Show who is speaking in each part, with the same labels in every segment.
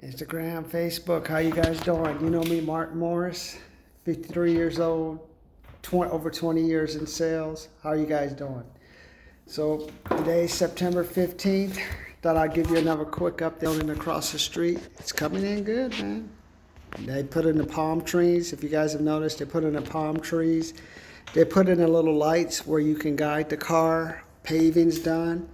Speaker 1: Instagram, Facebook, how you guys doing? You know me, Mark Morris, 53 years old, over 20 years in sales. How are you guys doing? So today's September 15th. Thought I'd give you another quick update across the street. It's coming in good, man. They put in the palm trees. If you guys have noticed, they put in the palm trees. They put in the little lights where you can guide the car. Paving's done.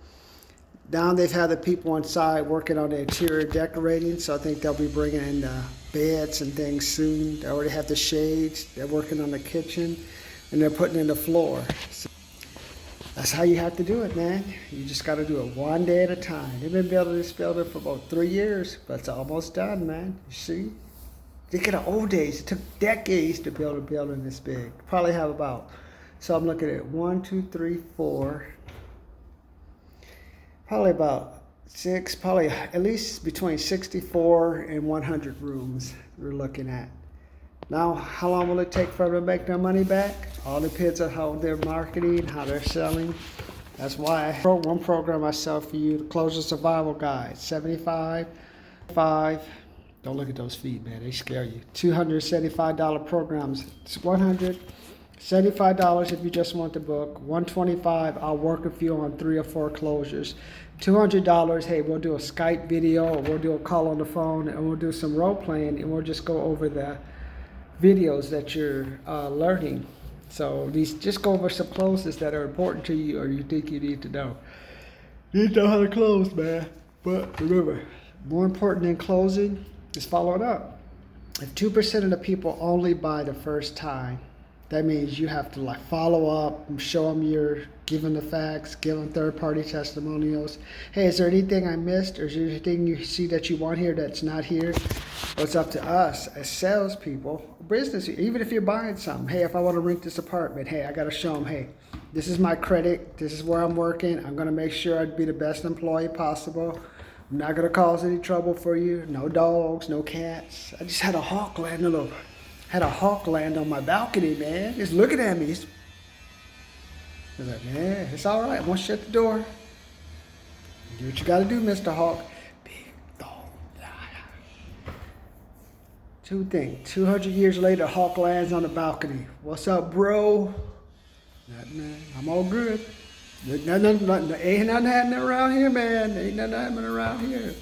Speaker 1: Now they've had the people inside working on the interior decorating, so I think they'll be bringing in the beds and things soon. They already have the shades. They're working on the kitchen, and they're putting in the floor. So that's how you have to do it, man. You just got to do it one day at a time. They've been building this building for about 3 years, but it's almost done, man. You see? Think of the old days. It took decades to build a building this big. Probably have about, so I'm looking at 1, 2, 3, 4. Probably about 6, probably at least between 64 and 100 rooms we're looking at. Now, how long will it take for them to make their money back? All depends on how they're marketing, how they're selling. That's why I wrote one program I sell for you, the Closing Survival Guide. 75, 5. Don't look at those feet, man. They scare you. $275 programs. It's $175 if you just want the book. $125, I'll work with you on 3 or 4 closures. $200, hey, we'll do a Skype video, or we'll do a call on the phone, and we'll do some role playing, and we'll just go over the videos that you're learning. So just go over some closes that are important to you or you think you need to know. You need to know how to close, man. But remember, more important than closing is following up. If 2% of the people only buy the first time, that means you have to follow up and show them give them the facts, give them third-party testimonials. Hey, is there anything I missed, or is there anything you see that you want here that's not here? Well, it's up to us as salespeople, business. Even if you're buying something, hey, if I want to rent this apartment, hey, I got to show them, hey, this is my credit, this is where I'm working. I'm going to make sure I'd be the best employee possible. I'm not going to cause any trouble for you. No dogs, no cats. I just had a hawk land on my balcony, man. Just looking at me. I was like, man, it's all right. I'm going to shut the door. Do what you got to do, Mr. Hawk. Big dog. Two things. 200 years later, Hawk lands on the balcony. What's up, bro? Nothing, man. I'm all good. Ain't nothing happening around here, man. Ain't nothing happening around here.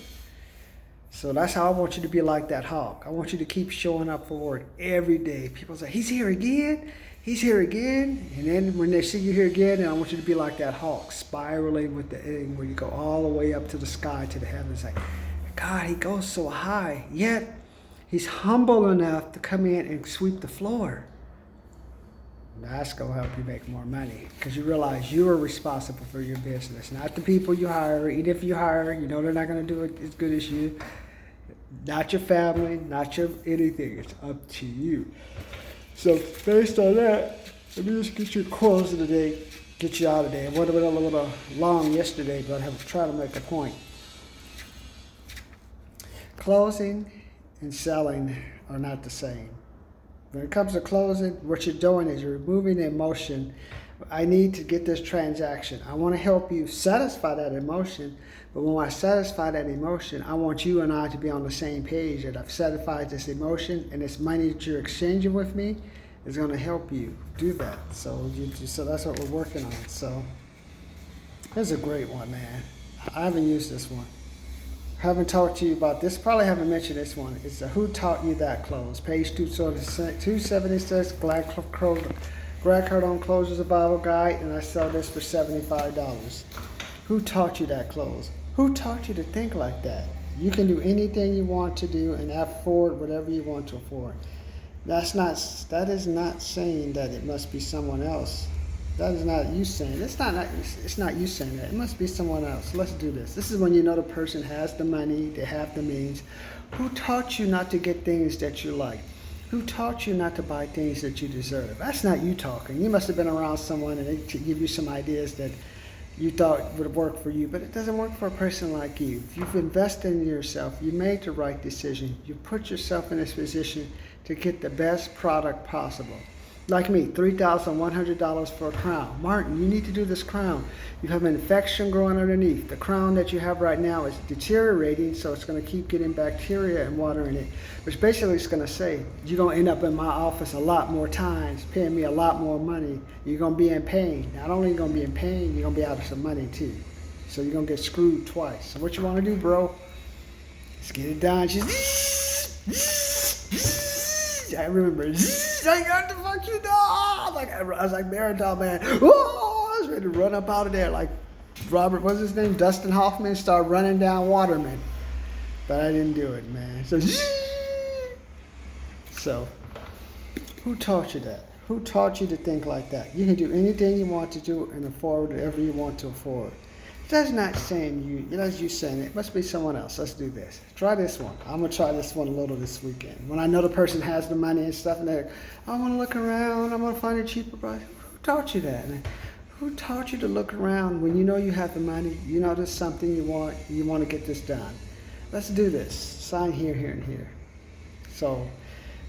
Speaker 1: So that's how I want you to be like that hawk. I want you to keep showing up for work every day. People say, he's here again? He's here again? And then when they see you here again, I want you to be like that hawk, spiraling with the egg where you go all the way up to the sky, to the heavens. Like, God, he goes so high. Yet, he's humble enough to come in and sweep the floor. That's going to help you make more money because you realize you are responsible for your business, not the people you hire. Even if you hire, you know they're not going to do it as good as you. Not your family, not your anything. It's up to you. So based on that, let me just get your close of the day, get you out of there. I went a little long yesterday, but I'm trying to make a point. Closing and selling are not the same. When it comes to closing, what you're doing is you're removing the emotion. I need to get this transaction. I want to help you satisfy that emotion, but when I satisfy that emotion, I want you and I to be on the same page that I've satisfied this emotion, and this money that you're exchanging with me is going to help you do that. So that's what we're working on. So this is a great one, man. I haven't used this one. Haven't talked to you about this, probably haven't mentioned this one. It's the Who Taught You That Close, page 276, Grant Cardone Closing Survival Guide, and I sell this for $75. Who taught you that close? Who taught you to think like that? You can do anything you want to do and afford whatever you want to afford. That is not saying that it must be someone else. That is not you saying it. It's not you saying that. It must be someone else. Let's do this. This is when you know the person has the money, they have the means. Who taught you not to get things that you like? Who taught you not to buy things that you deserve? That's not you talking. You must have been around someone and they give you some ideas that you thought would work for you, but it doesn't work for a person like you. If you've invested in yourself, you made the right decision. You put yourself in this position to get the best product possible. Like me, $3,100 for a crown. Martin, you need to do this crown. You have an infection growing underneath. The crown that you have right now is deteriorating, so it's going to keep getting bacteria and water in it. Which basically is going to say, you're going to end up in my office a lot more times, paying me a lot more money. You're going to be in pain. Not only are you going to be in pain, you're going to be out of some money too. So you're going to get screwed twice. So what you want to do, bro? Let's get it done. I remember, I got the fuck you know. I was like Marathon Man. Oh, I was ready to run up out of there like Robert, what's his name? Dustin Hoffman, start running down Waterman. But I didn't do it, man. So, who taught you that? Who taught you to think like that? You can do anything you want to do and afford whatever you want to afford. That's not saying you, that's you saying it. Must be someone else. Let's do this. Try this one. I'm going to try this one a little this weekend. When I know the person has the money and stuff, and they're like, I want to look around. I'm going to find a cheaper price. Who taught you that? And who taught you to look around when you know you have the money, you know there's something you want to get this done. Let's do this. Sign here, here, and here. So,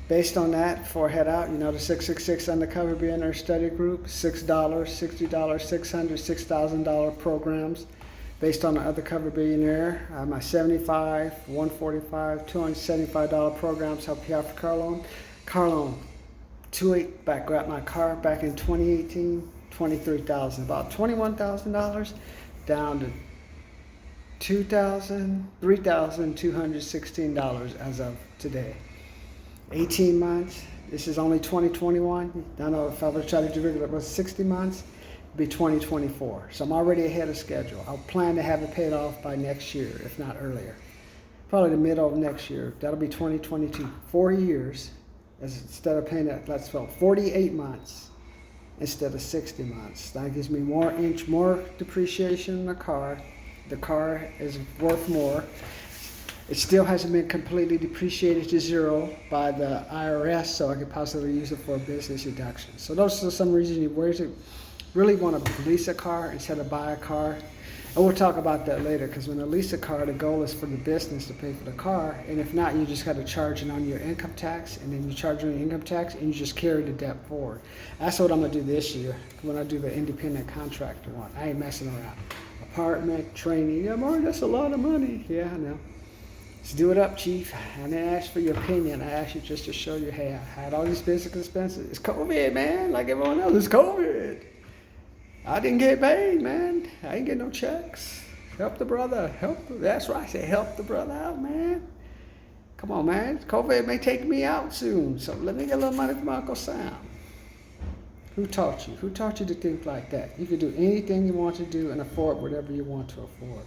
Speaker 1: based on that, before I head out, you know the 666 Undercover Billionaire Study Group, $6, $60, $600, $6,000 programs based on the Undercover Billionaire. My $75, $145, $275 programs help you out for car loan. Car loan, got my car back in 2018, $23,000, about $21,000 down to $3,216 as of today. 18 months. This is only 2021. I know if I were to try to do it, it was 60 months, it'd be 2024. So I'm already ahead of schedule. I'll plan to have it paid off by next year, if not earlier. Probably the middle of next year. That'll be 2022. 4 years, instead of paying that, let's go 48 months instead of 60 months. That gives me more depreciation in the car. The car is worth more. It still hasn't been completely depreciated to zero by the IRS, so I could possibly use it for a business deduction. So those are some reasons you really want to lease a car instead of buy a car. And we'll talk about that later, because when you lease a car, the goal is for the business to pay for the car. And if not, you just got to charge it on your income tax, and then you charge on your income tax, and you just carry the debt forward. That's what I'm going to do this year when I do the independent contractor one. I ain't messing around. Apartment, training, yeah, Mark, that's a lot of money. Yeah, I know. Let's do it up, Chief. I didn't ask for your opinion. I asked you just to show you, hey, I had all these business expenses. It's COVID, man, like everyone else. It's COVID. I didn't get paid, man. I ain't get no checks. Help the brother. That's right. I said help the brother out, man. Come on, man. COVID may take me out soon, so let me get a little money from Uncle Sam. Who taught you? Who taught you to think like that? You can do anything you want to do and afford whatever you want to afford.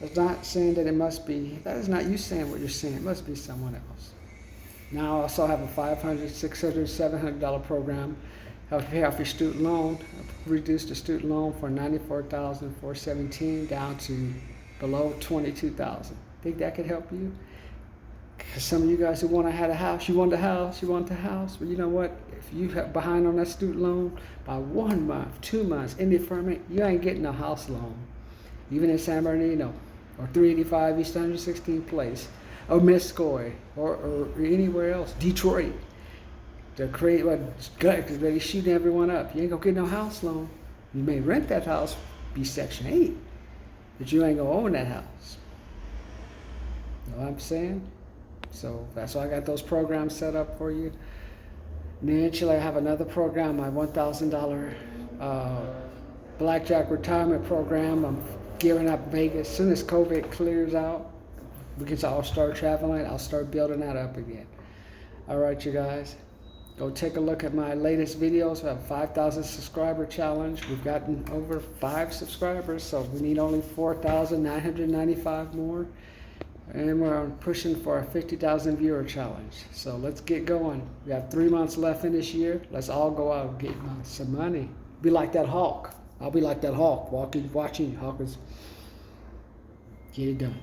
Speaker 1: That's not saying that it must be, that is not you saying what you're saying. It must be someone else. Now I also have a $500, $600, $700 program. Help pay off your student loan. I've reduced the student loan from $94,417 down to below $22,000. Think that could help you? Because some of you guys who want to have a house, you want the house, but you know what? If you have behind on that student loan by 1 month, 2 months in deferment, you ain't getting a house loan. Even in San Bernardino, or 385 East 116th Place, or Misscoy, or anywhere else, Detroit. To create what gut, because they're shooting everyone up. You ain't gonna get no house loan. You may rent that house, be Section 8, but you ain't gonna own that house. You know what I'm saying? So that's why I got those programs set up for you. And eventually I have another program, my $1,000 Blackjack retirement program. I'm gearing up Vegas. As soon as COVID clears out, we can all start traveling, I'll start building that up again. All right, you guys. Go take a look at my latest videos. We have a 5,000 subscriber challenge. We've gotten over 5 subscribers, so we need only 4,995 more. And we're pushing for a 50,000 viewer challenge. So let's get going. We have 3 months left in this year. Let's all go out and get some money. Be like that hawk. I'll be like that hawk, watching hawkers. Get it done.